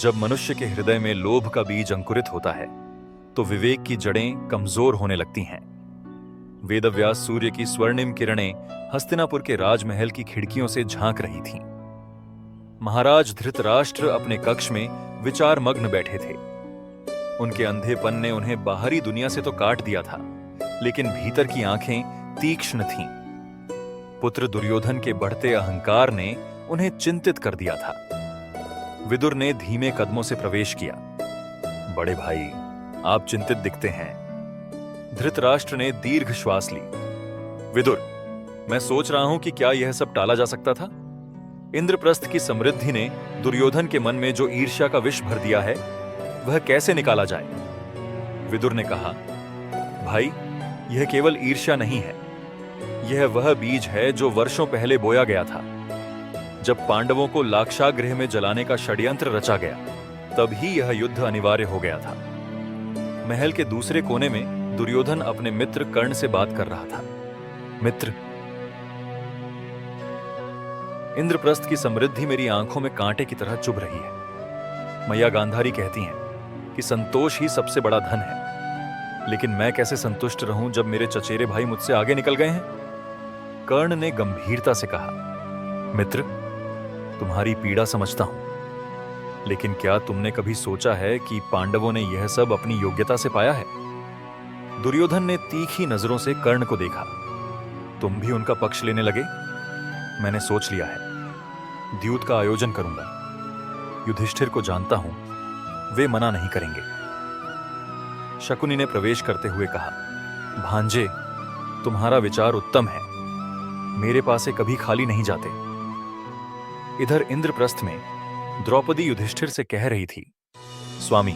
जब मनुष्य के हृदय में लोभ का बीज अंकुरित होता है तो विवेक की जड़ें कमजोर होने लगती हैं। वेदव्यास सूर्य की स्वर्णिम किरणें हस्तिनापुर के राजमहल की खिड़कियों से झांक रही थीं। महाराज धृतराष्ट्र अपने कक्ष में विचार मग्न बैठे थे। उनके अंधेपन ने उन्हें बाहरी दुनिया से तो काट दिया था, लेकिन भीतर की आंखें तीक्ष्ण थीं। पुत्र दुर्योधन के बढ़ते अहंकार ने उन्हें चिंतित कर दिया था। विदुर ने धीमे कदमों से प्रवेश किया। बड़े भाई, आप चिंतित दिखते हैं। धृतराष्ट्र ने दीर्घ श्वास ली। विदुर, मैं सोच रहा हूं कि क्या यह सब टाला जा सकता था? इंद्रप्रस्थ की समृद्धि ने दुर्योधन के मन में जो ईर्ष्या का विष भर दिया है, वह कैसे निकाला जाए? विदुर ने कहा, भाई, यह केवल ईर्ष्या नहीं है, यह वह बीज है जो वर्षों पहले बोया गया था। जब पांडवों को लाक्षागृह में जलाने का षड्यंत्र रचा गया, तभी यह युद्ध अनिवार्य हो गया था। महल के दूसरे कोने में दुर्योधन अपने मित्र कर्ण से बात कर रहा था। मित्र, इंद्रप्रस्थ की समृद्धि मेरी आंखों में कांटे की तरह चुभ रही है। मैया गांधारी कहती हैं कि संतोष ही सबसे बड़ा धन है, लेकिन मैं कैसे संतुष्ट रहूं जब मेरे चचेरे भाई मुझसे आगे निकल गए हैं? कर्ण ने गंभीरता से कहा, मित्र, तुम्हारी पीड़ा समझता हूं, लेकिन क्या तुमने कभी सोचा है कि पांडवों ने यह सब अपनी योग्यता से पाया है? दुर्योधन ने तीखी नजरों से कर्ण को देखा। तुम भी उनका पक्ष लेने लगे? मैंने सोच लिया है, द्यूत का आयोजन करूंगा। युधिष्ठिर को जानता हूं, वे मना नहीं करेंगे। शकुनी ने प्रवेश करते हुए कहा, भांजे, तुम्हारा विचार उत्तम है, मेरे पास से कभी खाली नहीं जाते। इधर इंद्रप्रस्थ में द्रौपदी युधिष्ठिर से कह रही थी, स्वामी,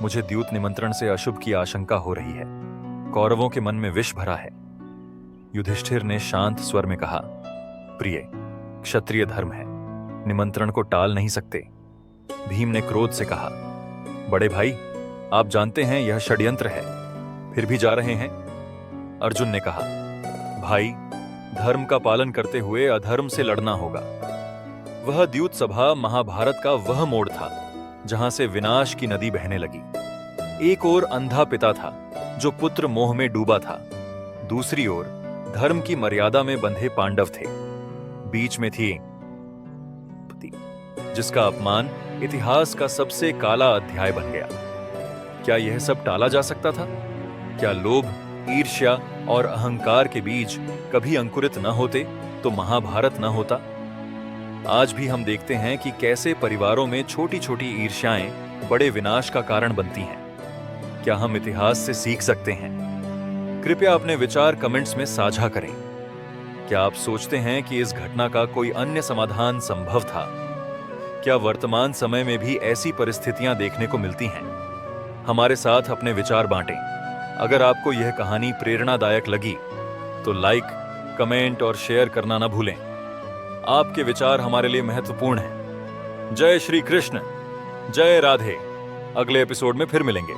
मुझे द्यूत निमंत्रण से अशुभ की आशंका हो रही है। कौरवों के मन में विष भरा है। युधिष्ठिर ने शांत स्वर में कहा, प्रिय, क्षत्रिय धर्म है, निमंत्रण को टाल नहीं सकते। भीम ने क्रोध से कहा, बड़े भाई, आप जानते हैं यह षड्यंत्र है, फिर भी जा रहे हैं। अर्जुन ने कहा, भाई, धर्म का पालन करते हुए अधर्म से लड़ना होगा। वह द्यूत सभा महाभारत का वह मोड़ था जहां से विनाश की नदी बहने लगी। एक ओर अंधा पिता था जो पुत्र मोह में डूबा था, दूसरी ओर धर्म की मर्यादा में बंधे पांडव थे, बीच में थी पति, जिसका अपमान इतिहास का सबसे काला अध्याय बन गया। क्या यह सब टाला जा सकता था? क्या लोभ, ईर्ष्या और अहंकार के बीज कभी अंकुरित न होते तो महाभारत न होता? आज भी हम देखते हैं कि कैसे परिवारों में छोटी छोटी ईर्ष्याएं बड़े विनाश का कारण बनती हैं। क्या हम इतिहास से सीख सकते हैं? कृपया अपने विचार कमेंट्स में साझा करें। क्या आप सोचते हैं कि इस घटना का कोई अन्य समाधान संभव था? क्या वर्तमान समय में भी ऐसी परिस्थितियां देखने को मिलती हैं? हमारे साथ अपने विचार बांटें। अगर आपको यह कहानी प्रेरणादायक लगी तो लाइक, कमेंट और शेयर करना न भूलें। आपके विचार हमारे लिए महत्वपूर्ण हैं। जय श्री कृष्ण, जय राधे। अगले एपिसोड में फिर मिलेंगे।